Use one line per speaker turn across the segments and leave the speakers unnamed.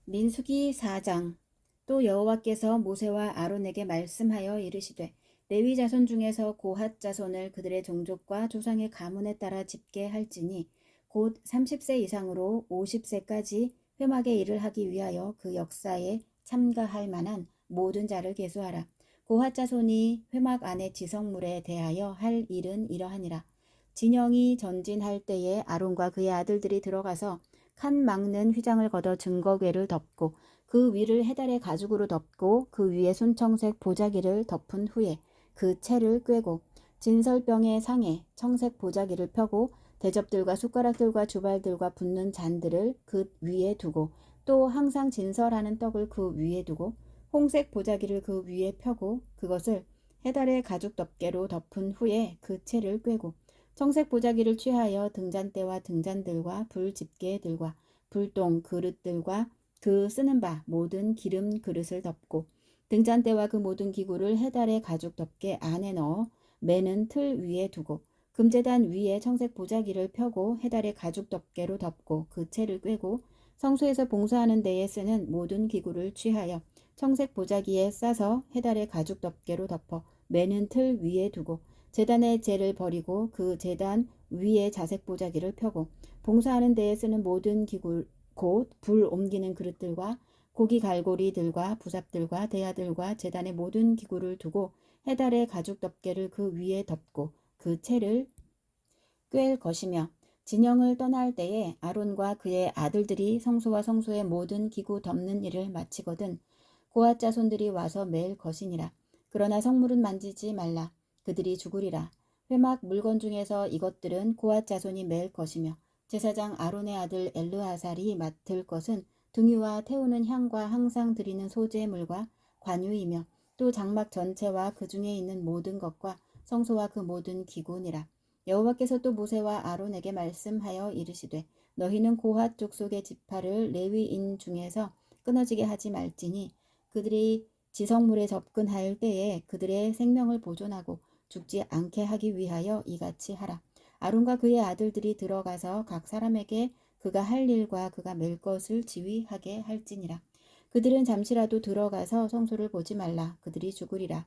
민수기 4장. 또 여호와께서 모세와 아론에게 말씀하여 이르시되 레위 자손 중에서 고핫 자손을 그들의 종족과 조상의 가문에 따라 집계할지니 곧 30세 이상으로 50세까지 회막의 일을 하기 위하여 그 역사에 참가할 만한 모든 자를 계수하라. 고핫 자손이 회막 안의 지성물에 대하여 할 일은 이러하니라. 진영이 전진할 때에 아론과 그의 아들들이 들어가서 칸 막는 휘장을 걷어 증거궤를 덮고 그 위를 해달의 가죽으로 덮고 그 위에 순청색 보자기를 덮은 후에 그 채를 꿰고 진설병의 상에 청색 보자기를 펴고 대접들과 숟가락들과 주발들과 붓는 잔들을 그 위에 두고 또 항상 진설하는 떡을 그 위에 두고 홍색 보자기를 그 위에 펴고 그것을 해달의 가죽 덮개로 덮은 후에 그 채를 꿰고 청색 보자기를 취하여 등잔대와 등잔들과 불 집게들과 불똥 그릇들과 그 쓰는 바 모든 기름 그릇을 덮고 등잔대와 그 모든 기구를 해달의 가죽 덮개 안에 넣어 매는 틀 위에 두고 금제단 위에 청색 보자기를 펴고 해달의 가죽 덮개로 덮고 그 채를 꿰고 성소에서 봉사하는 데에 쓰는 모든 기구를 취하여 청색 보자기에 싸서 해달의 가죽 덮개로 덮어 매는 틀 위에 두고 제단의 재를 버리고 그 제단 위에 자색 보자기를 펴고 봉사하는 데에 쓰는 모든 기구 곧 불 옮기는 그릇들과 고기 갈고리들과 부삽들과 대야들과 제단의 모든 기구를 두고 해달의 가죽 덮개를 그 위에 덮고 그 채를 꿰을 것이며 진영을 떠날 때에 아론과 그의 아들들이 성소와 성소의 모든 기구 덮는 일을 마치거든 고앗 자손들이 와서 맬 것이니라. 그러나 성물은 만지지 말라. 그들이 죽으리라. 회막 물건 중에서 이것들은 고앗 자손이 맬 것이며 제사장 아론의 아들 엘르아살이 맡을 것은 등유와 태우는 향과 항상 드리는 소제물과 관유이며 또 장막 전체와 그 중에 있는 모든 것과 성소와 그 모든 기구니라. 여호와께서 또 모세와 아론에게 말씀하여 이르시되 너희는 고핫 족속의 지파를 레위인 중에서 끊어지게 하지 말지니 그들이 지성물에 접근할 때에 그들의 생명을 보존하고 죽지 않게 하기 위하여 이같이 하라. 아론과 그의 아들들이 들어가서 각 사람에게 그가 할 일과 그가 맬 것을 지휘하게 할지니라. 그들은 잠시라도 들어가서 성소를 보지 말라. 그들이 죽으리라.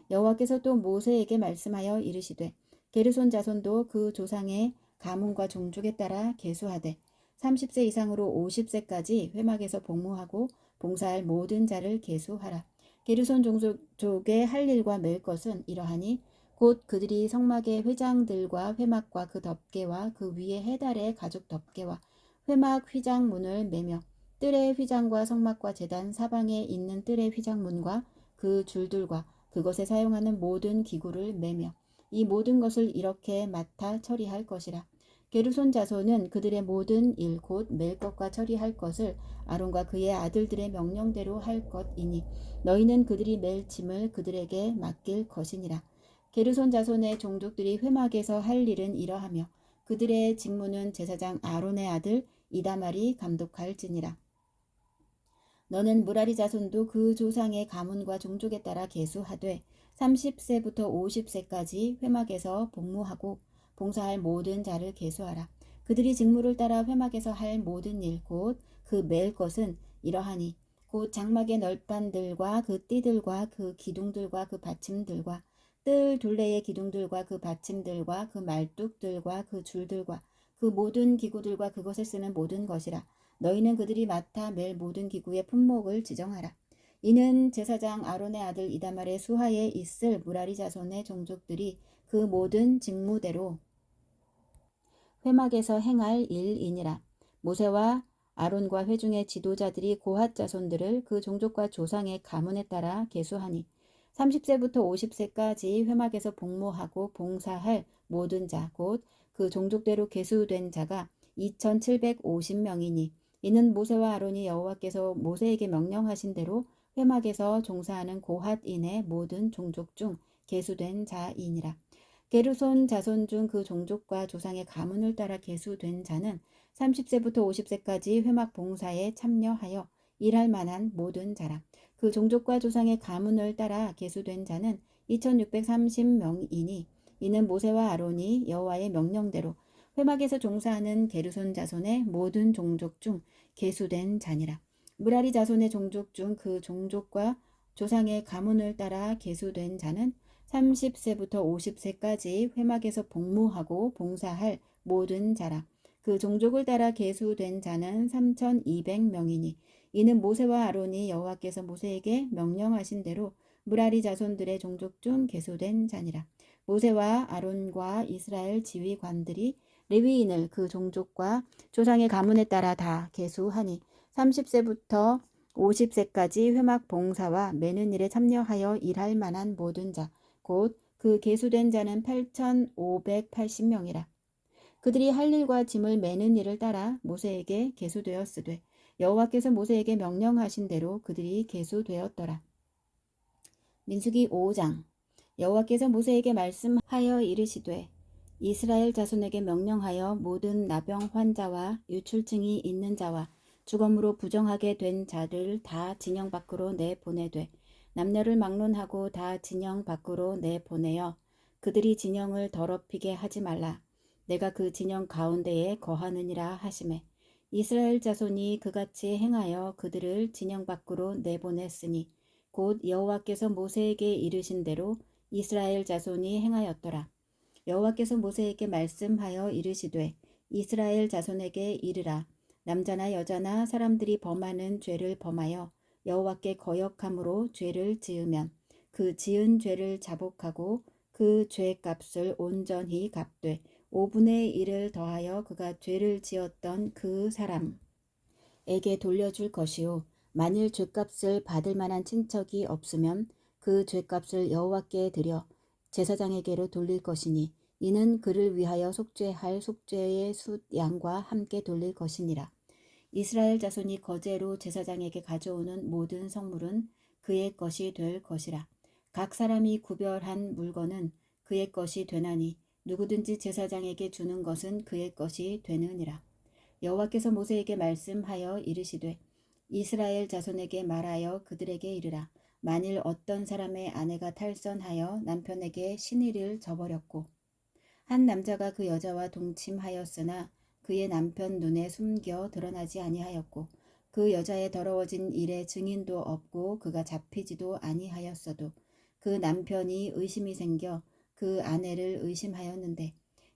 여호와께서 또 모세에게 말씀하여 이르시되 게르손 자손도 그 조상의 가문과 종족에 따라 계수하되 30세 이상으로 50세까지 회막에서 복무하고 봉사할 모든 자를 계수하라. 게르손 종족의 할 일과 맬 것은 이러하니 곧 그들이 성막의 회장들과 회막과 그 덮개와 그 위에 해달의 가죽 덮개와 회막 휘장문을 매며 뜰의 휘장과 성막과 제단 사방에 있는 뜰의 휘장문과 그 줄들과 그것에 사용하는 모든 기구를 매며 이 모든 것을 이렇게 맡아 처리할 것이라. 게르손 자손은 그들의 모든 일 곧 맬 것과 처리할 것을 아론과 그의 아들들의 명령대로 할 것이니 너희는 그들이 맬 짐을 그들에게 맡길 것이니라. 게르손 자손의 종족들이 회막에서 할 일은 이러하며 그들의 직무는 제사장 아론의 아들 이다말이 감독할지니라. 너는 무라리 자손도 그 조상의 가문과 종족에 따라 계수하되 30세부터 50세까지 회막에서 복무하고 봉사할 모든 자를 계수하라. 그들이 직무를 따라 회막에서 할 모든 일 곧 그 맬 것은 이러하니 곧 장막의 널판들과 그 띠들과 그 기둥들과 그 받침들과 뜰 둘레의 기둥들과 그 받침들과 그 말뚝들과 그 줄들과 그 모든 기구들과 그것을 쓰는 모든 것이라. 너희는 그들이 맡아 맬 모든 기구의 품목을 지정하라. 이는 제사장 아론의 아들 이다말의 수하에 있을 무라리 자손의 종족들이 그 모든 직무대로 회막에서 행할 일이니라. 모세와 아론과 회중의 지도자들이 고핫 자손들을 그 종족과 조상의 가문에 따라 계수하니 30세부터 50세까지 회막에서 복무하고 봉사할 모든 자 곧 그 종족대로 계수된 자가 2750명이니 이는 모세와 아론이 여호와께서 모세에게 명령하신 대로 회막에서 종사하는 고핫인의 모든 종족 중 계수된 자이니라. 게르손 자손 중 그 종족과 조상의 가문을 따라 계수된 자는 30세부터 50세까지 회막 봉사에 참여하여 일할 만한 모든 자라. 그 종족과 조상의 가문을 따라 계수된 자는 2630명이니 이는 모세와 아론이 여호와의 명령대로 회막에서 종사하는 게르손 자손의 모든 종족 중 계수된 자니라. 무라리 자손의 종족 중 그 종족과 조상의 가문을 따라 계수된 자는 30세부터 50세까지 회막에서 복무하고 봉사할 모든 자라. 그 종족을 따라 계수된 자는 3,200명이니 이는 모세와 아론이 여호와께서 모세에게 명령하신 대로 무라리 자손들의 종족 중 계수된 자니라. 모세와 아론과 이스라엘 지휘관들이 레위인을 그 종족과 조상의 가문에 따라 다 계수하니 30세부터 50세까지 회막 봉사와 매는 일에 참여하여 일할 만한 모든 자, 곧 그 계수된 자는 8,580명이라. 그들이 할 일과 짐을 매는 일을 따라 모세에게 계수되었으되 여호와께서 모세에게 명령하신 대로 그들이 계수되었더라. 민수기 5장. 여호와께서 모세에게 말씀하여 이르시되 이스라엘 자손에게 명령하여 모든 나병 환자와 유출증이 있는 자와 주검으로 부정하게 된 자를 다 진영 밖으로 내보내되 남녀를 막론하고 다 진영 밖으로 내보내어 그들이 진영을 더럽히게 하지 말라. 내가 그 진영 가운데에 거하느니라 하시매 이스라엘 자손이 그같이 행하여 그들을 진영 밖으로 내보냈으니 곧 여호와께서 모세에게 이르신 대로 이스라엘 자손이 행하였더라. 여호와께서 모세에게 말씀하여 이르시되 이스라엘 자손에게 이르라. 남자나 여자나 사람들이 범하는 죄를 범하여 여호와께 거역함으로 죄를 지으면 그 지은 죄를 자복하고 그 죄값을 온전히 갚되 5분의 1을 더하여 그가 죄를 지었던 그 사람에게 돌려줄 것이요 만일 죄값을 받을 만한 친척이 없으면 그 죄값을 여호와께 드려 제사장에게로 돌릴 것이니 이는 그를 위하여 속죄할 속죄의 숫 양과 함께 돌릴 것이니라. 이스라엘 자손이 거제로 제사장에게 가져오는 모든 성물은 그의 것이 될 것이라. 각 사람이 구별한 물건은 그의 것이 되나니 누구든지 제사장에게 주는 것은 그의 것이 되느니라. 여호와께서 모세에게 말씀하여 이르시되 이스라엘 자손에게 말하여 그들에게 이르라. 만일 어떤 사람의 아내가 탈선하여 남편에게 신의를 저버렸고 한 남자가 그 여자와 동침하였으나 그의 남편 눈에 숨겨 드러나지 아니하였고 그 여자의 더러워진 일에 증인도 없고 그가 잡히지도 아니하였어도 그 남편이 의심이 생겨 그 아내를 의심하였는데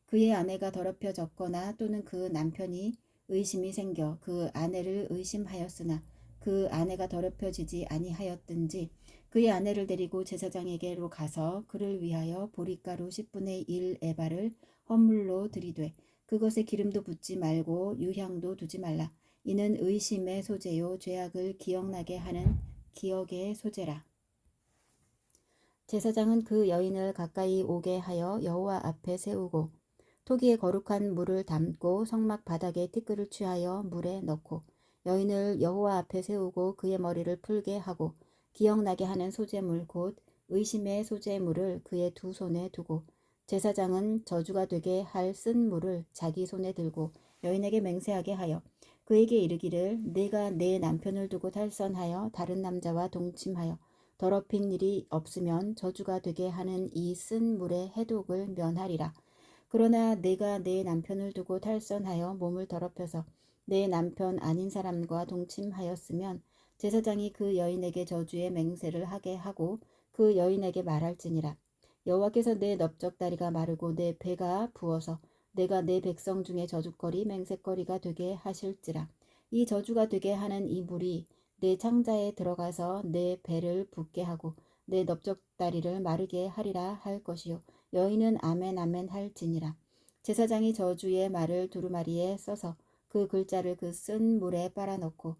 그의 아내가 더럽혀졌거나 또는 그 남편이 의심이 생겨 그 아내를 의심하였으나 그 아내가 더럽혀지지 아니하였든지 그의 아내를 데리고 제사장에게로 가서 그를 위하여 보리가루 10분의 1 에바를 헌물로 드리되 그것에 기름도 붓지 말고 유향도 두지 말라. 이는 의심의 소재요 죄악을 기억나게 하는 기억의 소재라. 제사장은 그 여인을 가까이 오게 하여 여호와 앞에 세우고 토기에 거룩한 물을 담고 성막 바닥에 티끌을 취하여 물에 넣고 여인을 여호와 앞에 세우고 그의 머리를 풀게 하고 기억나게 하는 소재물 곧 의심의 소재물을 그의 두 손에 두고 제사장은 저주가 되게 할 쓴 물을 자기 손에 들고 여인에게 맹세하게 하여 그에게 이르기를 네가 내 남편을 두고 탈선하여 다른 남자와 동침하여 더럽힌 일이 없으면 저주가 되게 하는 이 쓴 물의 해독을 면하리라. 그러나 내가 내 남편을 두고 탈선하여 몸을 더럽혀서 내 남편 아닌 사람과 동침하였으면 제사장이 그 여인에게 저주의 맹세를 하게 하고 그 여인에게 말할지니라. 여호와께서 내 넓적다리가 마르고 내 배가 부어서 내가 내 백성 중에 저주거리 맹세거리가 되게 하실지라. 이 저주가 되게 하는 이 물이 내 창자에 들어가서 내 배를 붓게 하고 내 넓적다리를 마르게 하리라 할 것이요 여인은 아멘 아멘 할지니라. 제사장이 저주의 말을 두루마리에 써서 그 글자를 그 쓴 물에 빨아넣고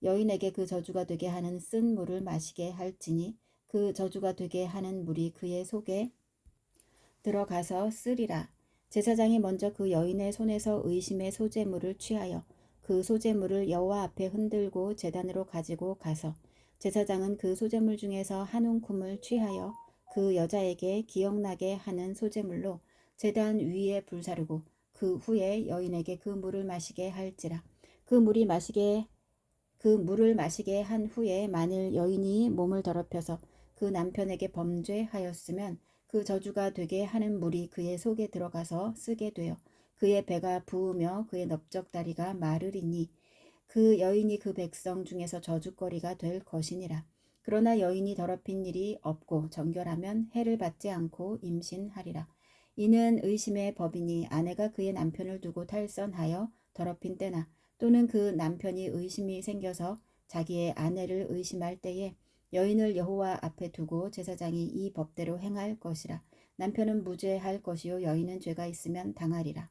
여인에게 그 저주가 되게 하는 쓴 물을 마시게 할지니 그 저주가 되게 하는 물이 그의 속에 들어가서 쓰리라. 제사장이 먼저 그 여인의 손에서 의심의 소재물을 취하여 그 소재물을 여호와 앞에 흔들고 제단으로 가지고 가서 제사장은 그 소재물 중에서 한 움큼을 취하여 그 여자에게 기억나게 하는 소재물로 제단 위에 불사르고 그 후에 여인에게 그 물을 마시게 할지라. 그 물을 마시게 한 후에 만일 여인이 몸을 더럽혀서 그 남편에게 범죄하였으면 그 저주가 되게 하는 물이 그의 속에 들어가서 쓰게 되어 그의 배가 부으며 그의 넓적다리가 마르리니 그 여인이 그 백성 중에서 저주거리가 될 것이니라. 그러나 여인이 더럽힌 일이 없고 정결하면 해를 받지 않고 임신하리라. 이는 의심의 법이니 아내가 그의 남편을 두고 탈선하여 더럽힌 때나 또는 그 남편이 의심이 생겨서 자기의 아내를 의심할 때에 여인을 여호와 앞에 두고 제사장이 이 법대로 행할 것이라. 남편은 무죄할 것이요 여인은 죄가 있으면 당하리라.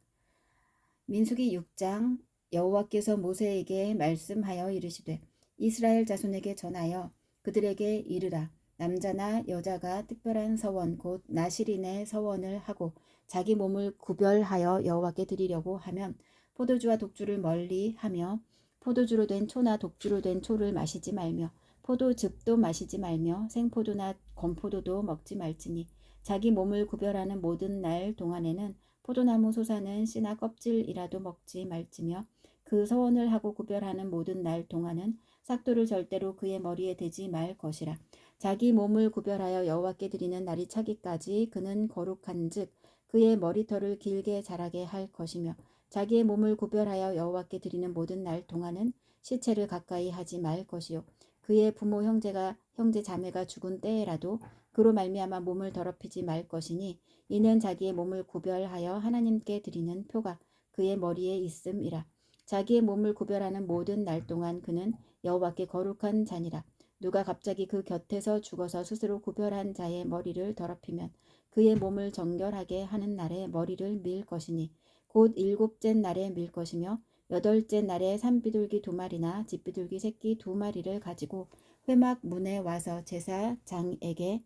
민수기 6장. 여호와께서 모세에게 말씀하여 이르시되 이스라엘 자손에게 전하여 그들에게 이르라. 남자나 여자가 특별한 서원 곧 나실인의 서원을 하고 자기 몸을 구별하여 여호와께 드리려고 하면 포도주와 독주를 멀리하며 포도주로 된 초나 독주로 된 초를 마시지 말며 포도즙도 마시지 말며 생포도나 건포도도 먹지 말지니 자기 몸을 구별하는 모든 날 동안에는 포도나무 솟아는 씨나 껍질이라도 먹지 말지며 그 서원을 하고 구별하는 모든 날 동안은 삭도를 절대로 그의 머리에 대지 말 것이라. 자기 몸을 구별하여 여호와께 드리는 날이 차기까지 그는 거룩한즉 그의 머리털을 길게 자라게 할 것이며 자기의 몸을 구별하여 여호와께 드리는 모든 날 동안은 시체를 가까이 하지 말 것이요 그의 부모 형제 자매가 죽은 때에라도 그로 말미암아 몸을 더럽히지 말 것이니 이는 자기의 몸을 구별하여 하나님께 드리는 표가 그의 머리에 있음이라. 자기의 몸을 구별하는 모든 날 동안 그는 여호와께 거룩한 자니라. 누가 갑자기 그 곁에서 죽어서 스스로 구별한 자의 머리를 더럽히면 그의 몸을 정결하게 하는 날에 머리를 밀 것이니 곧 일곱째 날에 밀 것이며 여덟째 날에 산비둘기 2마리나 집비둘기 새끼 2마리를 가지고 회막 문에 와서 제사장에게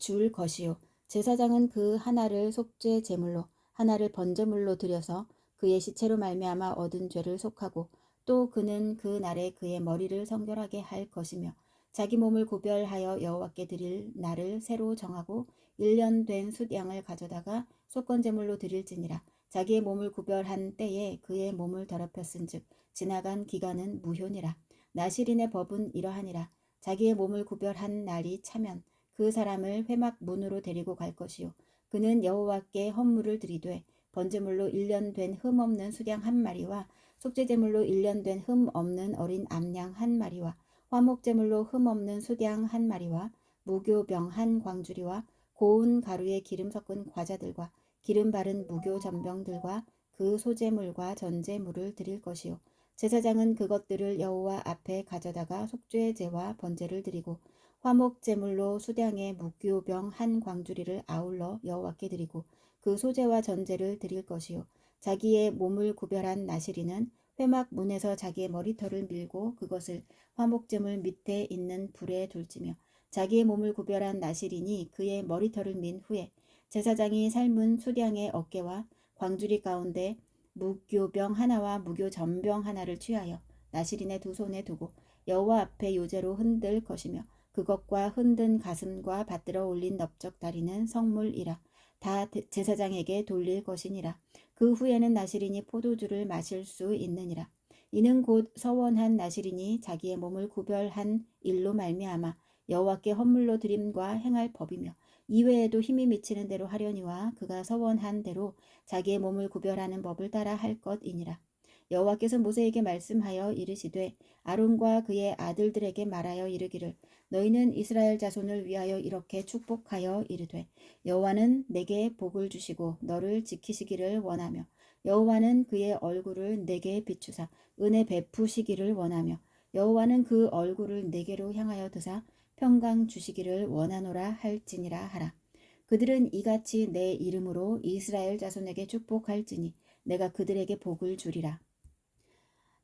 줄 것이요 제사장은 그 하나를 속죄 제물로 하나를 번제물로 드려서 그의 시체로 말미암아 얻은 죄를 속하고 또 그는 그 날에 그의 머리를 성결하게 할 것이며 자기 몸을 구별하여 여호와께 드릴 날을 새로 정하고 1년 된 숫양을 가져다가 속건제물로 드릴지니라. 자기의 몸을 구별한 때에 그의 몸을 더럽혔은즉 지나간 기간은 무효니라. 나실인의 법은 이러하니라. 자기의 몸을 구별한 날이 차면 그 사람을 회막 문으로 데리고 갈 것이요 그는 여호와께 헌물을 드리되 번제물로 1년 된 흠 없는 수양 1마리와 속죄제물로 1년 된 흠 없는 어린 암양 1마리와 화목제물로 흠 없는 수양 1마리와 무교병 1광주리와 고운 가루에 기름 섞은 과자들과 기름 바른 무교 전병들과 그 소제물과 전제물을 드릴 것이요 제사장은 그것들을 여호와 앞에 가져다가 속죄제와 번제를 드리고 화목제물로 수량의 무교병 1광주리를 아울러 여호와께 드리고 그 소제와 전제를 드릴 것이요 자기의 몸을 구별한 나실이는 회막 문에서 자기의 머리털을 밀고 그것을 화목제물 밑에 있는 불에 둘지며 자기의 몸을 구별한 나실이니 그의 머리털을 민 후에 제사장이 삶은 수량의 어깨와 광주리 가운데 무교병 하나와 무교전병 하나를 취하여 나실인의 2손에 두고 여호와 앞에 요제로 흔들 것이며 그것과 흔든 가슴과 받들어 올린 넓적 다리는 성물이라. 다 제사장에게 돌릴 것이니라. 그 후에는 나실인이 포도주를 마실 수 있느니라. 이는 곧 서원한 나실인이 자기의 몸을 구별한 일로 말미암아 여호와께 헌물로 드림과 행할 법이며 이외에도 힘이 미치는 대로 하려니와 그가 서원한 대로 자기의 몸을 구별하는 법을 따라 할 것이니라. 여호와께서 모세에게 말씀하여 이르시되 아론과 그의 아들들에게 말하여 이르기를 너희는 이스라엘 자손을 위하여 이렇게 축복하여 이르되 여호와는 내게 복을 주시고 너를 지키시기를 원하며 여호와는 그의 얼굴을 내게 비추사 은혜 베푸시기를 원하며 여호와는 그 얼굴을 내게로 향하여 드사 평강 주시기를 원하노라 할지니라 하라. 그들은 이같이 내 이름으로 이스라엘 자손에게 축복할지니 내가 그들에게 복을 주리라.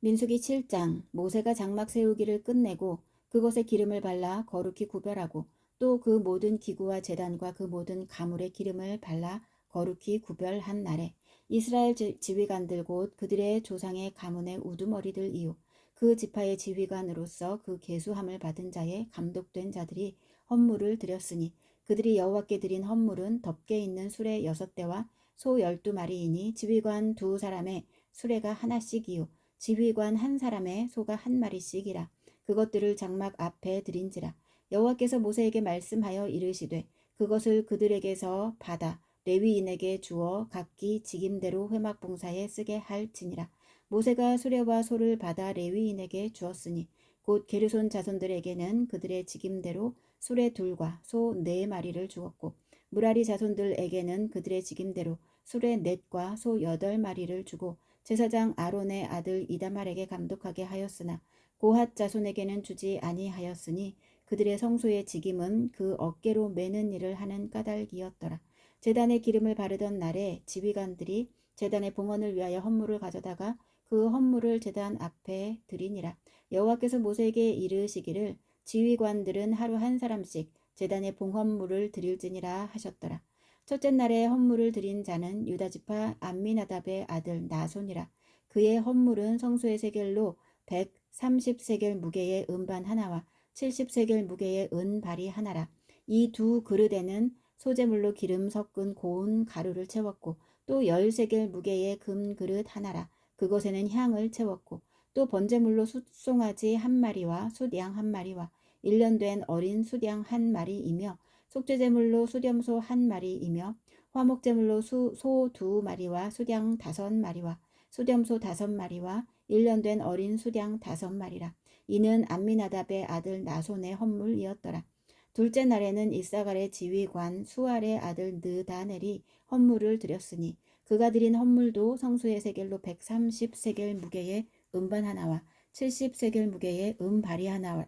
민수기 7장. 모세가 장막 세우기를 끝내고 그것에 기름을 발라 거룩히 구별하고 또 그 모든 기구와 제단과 그 모든 가물에 기름을 발라 거룩히 구별한 날에 이스라엘 지휘관들 곧 그들의 조상의 가문의 우두머리들이요 그 지파의 지휘관으로서 그 계수함을 받은 자의 감독된 자들이 헌물을 드렸으니 그들이 여호와께 드린 헌물은 덮개 있는 수레 6대와 소 12마리이니 지휘관 2사람의 수레가 하나씩이요 지휘관 1사람의 소가 1마리씩이라. 그것들을 장막 앞에 드린지라. 여호와께서 모세에게 말씀하여 이르시되 그것을 그들에게서 받아 레위인에게 주어 각기 직임대로 회막 봉사에 쓰게 할지니라. 모세가 수레와 소를 받아 레위인에게 주었으니 곧 게르손 자손들에게는 그들의 직임대로 수레 둘과 소 4마리를 주었고 무라리 자손들에게는 그들의 직임대로 수레 넷과 소 8마리를 주고 제사장 아론의 아들 이다말에게 감독하게 하였으나 고핫 자손에게는 주지 아니하였으니 그들의 성소의 직임은 그 어깨로 매는 일을 하는 까닭이었더라. 제단에 기름을 바르던 날에 지휘관들이 제단의 봉헌을 위하여 헌물을 가져다가 그 헌물을 제단 앞에 드리니라. 여호와께서 모세에게 이르시기를 지휘관들은 하루 한 사람씩 제단의 봉헌물을 드릴지니라 하셨더라. 첫째 날에 헌물을 드린 자는 유다지파 암미나답의 아들 나손이라. 그의 헌물은 성소의 세겔로 130세겔 무게의 은반 하나와 70세겔 무게의 은발이 하나라. 이 두 그릇에는 소재물로 기름 섞은 고운 가루를 채웠고 또 10세겔 무게의 금 그릇 하나라. 그것에는 향을 채웠고 또 번제물로 숫송아지 한 마리와 숫양 한 마리와 1년 된 어린 숫양 한 마리이며 속죄제물로 숫염소 한 마리이며 화목제물로 소 2마리와 숫양 5마리와 숫염소 5마리와 1년 된 어린 숫양 5마리라. 이는 암미나답의 아들 나손의 헌물이었더라. 둘째 날에는 이사갈의 지휘관 수알의 아들 느다넬이 헌물을 드렸으니 그가 드린 헌물도 성소의 세겔로 130세겔 무게의 은반 하나와 70세겔 무게의 은발이 하나라.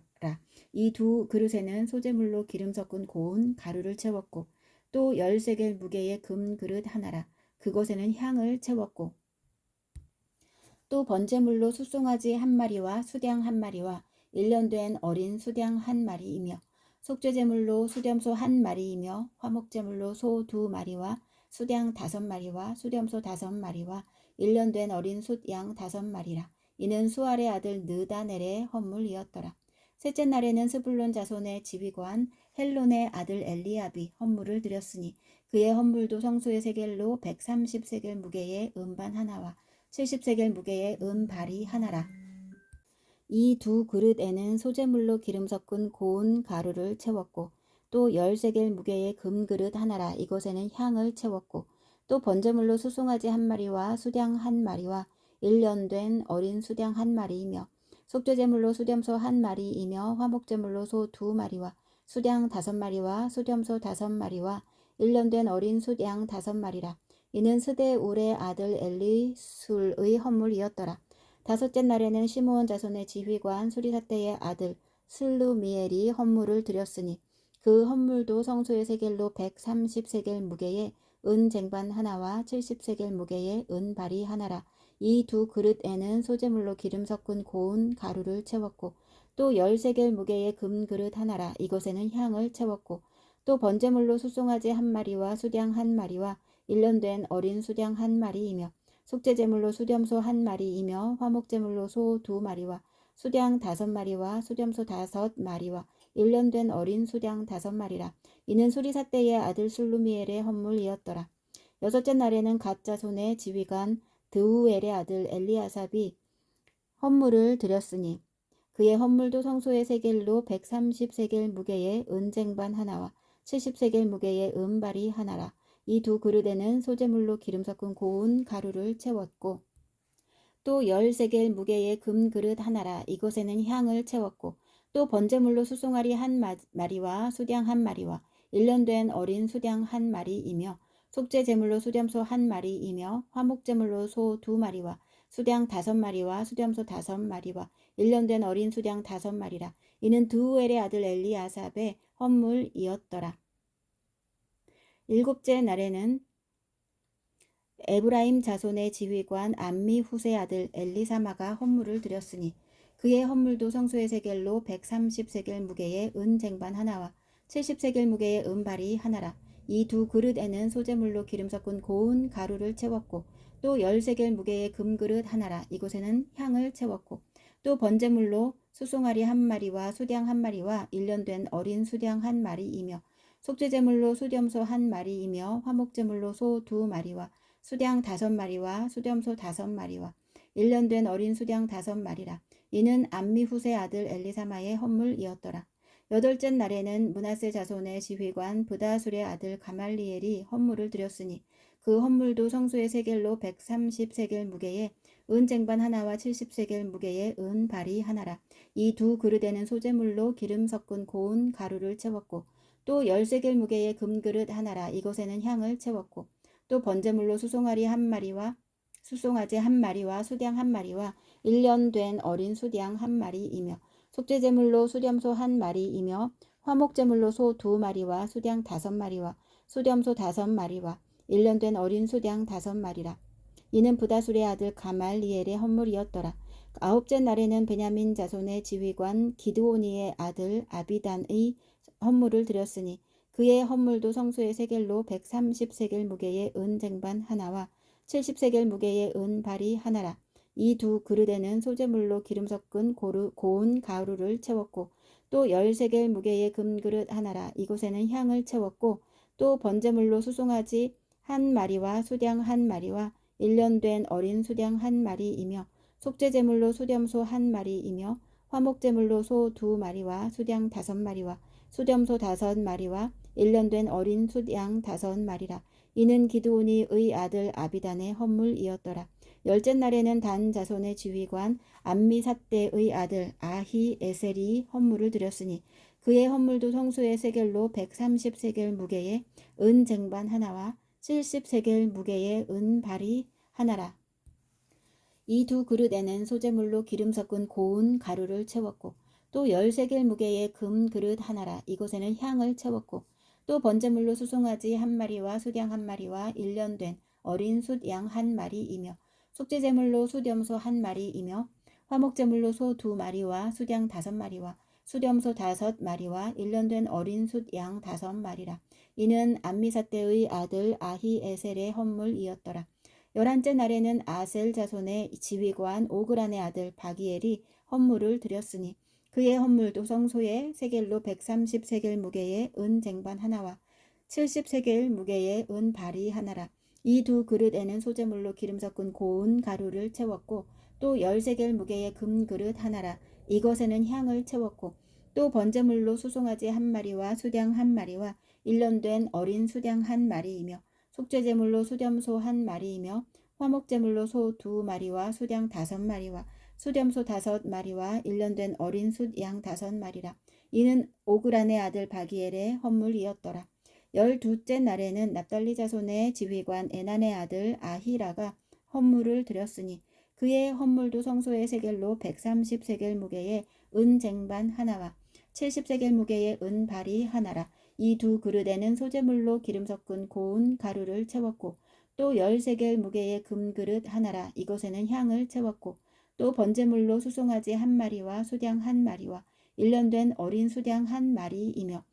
이 두 그릇에는 소재물로 기름 섞은 고운 가루를 채웠고 또 10세겔 무게의 금 그릇 하나라. 그것에는 향을 채웠고 또 번제물로 숫송아지 한 마리와 숫양 한 마리와 1년 된 어린 숫양 한 마리이며 속죄제물로 숫염소 한 마리이며 화목제물로 소 2마리와 숫양 5마리와 숫염소 5마리와 1년 된 어린 숫양 5마리라. 이는 수알의 아들 느다넬의 헌물이었더라. 셋째 날에는 스불론 자손의 지휘관 헬론의 아들 엘리압이 헌물을 드렸으니 그의 헌물도 성소의 세겔로 130세겔 무게의 은반 하나와 70세겔 무게의 은발이 하나라. 이 두 그릇에는 소재물로 기름 섞은 고운 가루를 채웠고 또 10세겔 무게의 금 그릇 하나라. 이것에는 향을 채웠고 또 번제물로 수송아지 한 마리와 숫양 한 마리와 1년 된 어린 숫양 한 마리이며 속죄제물로 숫염소 한 마리이며 화목제물로 소 2마리와 숫양 5마리와 숫염소 5마리와 1년 된 어린 숫양 5마리라. 이는 스데울의 아들 엘리술의 헌물이었더라. 다섯째 날에는 시므온 자손의 지휘관 수리사대의 아들 슬루미엘이 헌물을 드렸으니 그 헌물도 성소의 세겔로 130세겔 무게의 은 쟁반 하나와 70세겔 무게의 은발이 하나라. 이 두 그릇에는 소재물로 기름 섞은 고운 가루를 채웠고 또 10세겔 무게의 금 그릇 하나라. 이것에는 향을 채웠고 또 번제물로 숫송아지 한 마리와 숫양 한 마리와 1년 된 어린 숫양 한 마리이며 속죄제물로 숫염소 한 마리이며 화목제물로 소 2마리와 숫양 5마리와 숫염소 5마리와 1년 된 어린 숫양 5마리라. 이는 수리사대의 아들 술루미엘의 헌물이었더라. 여섯째 날에는 갓 자손의 지휘관 드우엘의 아들 엘리아삽이 헌물을 드렸으니 그의 헌물도 성소의 세겔로 130세겔 무게의 은쟁반 하나와 70세겔 무게의 은발이 하나라. 이 두 그릇에는 소재물로 기름 섞은 고운 가루를 채웠고 또 10세겔 무게의 금 그릇 하나라. 이것에는 향을 채웠고 또 번제물로 숫송아리 한 마리와 숫양 한 마리와 1년 된 어린 숫양 한 마리이며 속죄제물로 숫염소 한 마리이며 화목제물로 소 2마리와 숫양 5마리와 숫염소 5마리와 1년 된 어린 숫양 5마리라. 이는 드우엘의 아들 엘리아삽의 헌물이었더라. 일곱째 날에는 에브라임 자손의 지휘관 암미후세 아들 엘리사마가 헌물을 드렸으니 그의 헌물도 성소의 세겔로 130세겔 무게의 은 쟁반 하나와 70세겔 무게의 은발이 하나라. 이 두 그릇에는 소재물로 기름 섞은 고운 가루를 채웠고 또 10세겔 무게의 금 그릇 하나라. 이곳에는 향을 채웠고 또 번제물로 숫송아리 한 마리와 숫양 한 마리와 1년 된 어린 숫양 한 마리이며 속죄제물로 숫염소 한 마리이며 화목제물로 소 2마리와 숫양 5마리와 숫염소 5마리와 1년 된 어린 숫양 5마리라. 이는 암미후세 아들 엘리사마의 헌물이었더라. 여덟째 날에는 므낫세 자손의 지휘관 브다술의 아들 가말리엘이 헌물을 드렸으니 그 헌물도 성소의 세겔로 130세겔 무게의 은 쟁반 하나와 70세겔 무게의 은 발이 하나라. 이 두 그릇에는 소재물로 기름 섞은 고운 가루를 채웠고 또 10세겔 무게의 금그릇 하나라. 이것에는 향을 채웠고 또 번제물로 수송아지 한 마리와 수량 한 마리와 1년 된 어린 수양 한 마리이며 속죄제물로 수렴소 한 마리이며 화목제물로 소 2마리와 수양 5마리와 수렴소 5마리와 1년 된 어린 수양 5마리라. 이는 부다술의 아들 가말리엘의 헌물이었더라. 아홉째 날에는 베냐민 자손의 지휘관 기드오니의 아들 아비단의 헌물을 드렸으니 그의 헌물도 성소의 세겔로 130세겔 무게의 은 쟁반 하나와 70세겔 무게의 은 발이 하나라. 이 두 그릇에는 소재물로 기름 섞은 고운 가루를 채웠고 또 10세겔 무게의 금그릇 하나라. 이곳에는 향을 채웠고 또 번제물로 수송아지 한 마리와 수양 한 마리와 1년 된 어린 수양 한 마리이며 속죄제물로 수렴소 한 마리이며 화목제물로 소 2마리와 수양 5마리와 수렴소 5마리와 1년 된 어린 수양 5마리라. 이는 기드온이의 아들 아비단의 헌물이었더라. 열째 날에는 단 자손의 지휘관 암미삿대의 아들 아히에셀이 헌물을 드렸으니 그의 헌물도 성소의 세겔로 130세겔 무게의 은 쟁반 하나와 70세겔 무게의 은 발이 하나라. 이 두 그릇에는 소재물로 기름 섞은 고운 가루를 채웠고 또 10세겔 무게의 금 그릇 하나라. 이곳에는 향을 채웠고 또 번제물로 수송아지 한 마리와 수양 한 마리와 1년 된 어린 숫양 한 마리이며 속죄제물로 수렴소 한 마리이며 화목제물로 소 2마리와 수양 5마리와 수렴소 5마리와 1년 된 어린 숫양 5마리라. 이는 암미삿대의 아들 아히에셀의 헌물이었더라. 11째 날에는 아셀 자손의 지휘관 오그란의 아들 바기엘이 헌물을 드렸으니 그의 헌물도 성소의 세겔로 130세겔 무게의 은 쟁반 하나와 70세겔 무게의 은 발이 하나라. 이 두 그릇에는 소재물로 기름 섞은 고운 가루를 채웠고 또 10세겔 무게의 금그릇 하나라. 이것에는 향을 채웠고 또 번제물로 수송아지 한 마리와 수양 한 마리와 1년 된 어린 수양 한 마리이며 속죄제물로 수렴소 한 마리이며 화목제물로 소 2마리와 수양 5마리와 수렴소 5마리와 1년 된 어린 숫양 5마리라. 이는 오그란의 아들 바기엘의 헌물이었더라. 12째 날에는 납달리 자손의 지휘관 에난의 아들 아히라가 헌물을 드렸으니 그의 헌물도 성소의 세겔로 130세겔 무게의 은 쟁반 하나와 70세겔 무게의 은 발이 하나라. 이 두 그릇에는 소재물로 기름 섞은 고운 가루를 채웠고 또 10세겔 무게의 금그릇 하나라. 이곳에는 향을 채웠고 또 번제물로 수송아지 한 마리와 수양 한 마리와 1년 된 어린 수양 한 마리이며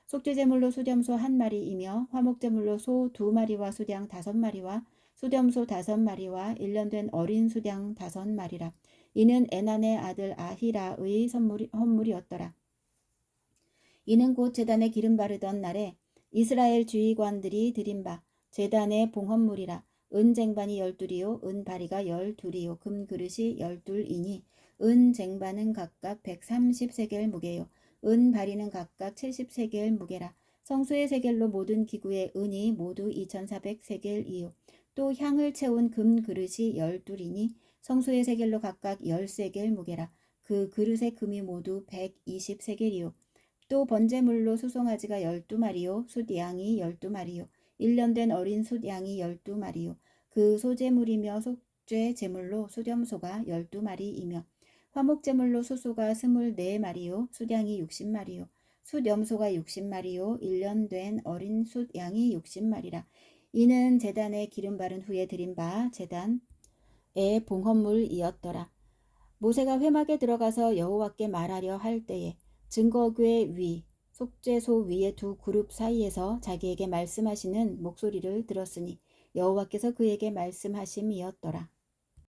속죄제물로 수렴소 한 마리이며 화목제물로 소 2마리와 수양 5마리와 수렴소 5마리와 1년 된 어린 수양 5마리라. 이는 에난의 아들 아히라의 헌물이었더라. 이는 곧 제단에 기름 바르던 날에 이스라엘 주의관들이 드린 바 제단의 봉헌물이라. 은 쟁반이 12이요 은 바리가 12이요 금그릇이 12이니 은 쟁반은 각각 130세겔 무게요 은 바리는 각각 70세겔 무게라. 성소의 세겔로 모든 기구의 은이 모두 2400세겔이요 또 향을 채운 금그릇이 12이니 성소의 세겔로 각각 10세겔 무게라. 그 그릇의 금이 모두 120세겔이요 또 번제물로 수송아지가 12마리요 숫양이 12마리요 1년 된 어린 숫양이 12마리요 그 소제물이며 속죄제물로 수렴소가 12마리이며 화목제물로 수소가 24마리요 숫양이 60마리요 숫염소가 60마리요 1년 된 어린 숫양이 60마리라. 이는 제단에 기름 바른 후에 드린 바 제단의 봉헌물이었더라. 모세가 회막에 들어가서 여호와께 말하려 할 때에 증거궤 위 속죄소 위의 두 그룹 사이에서 자기에게 말씀하시는 목소리를 들었으니 여호와께서 그에게 말씀하심이었더라.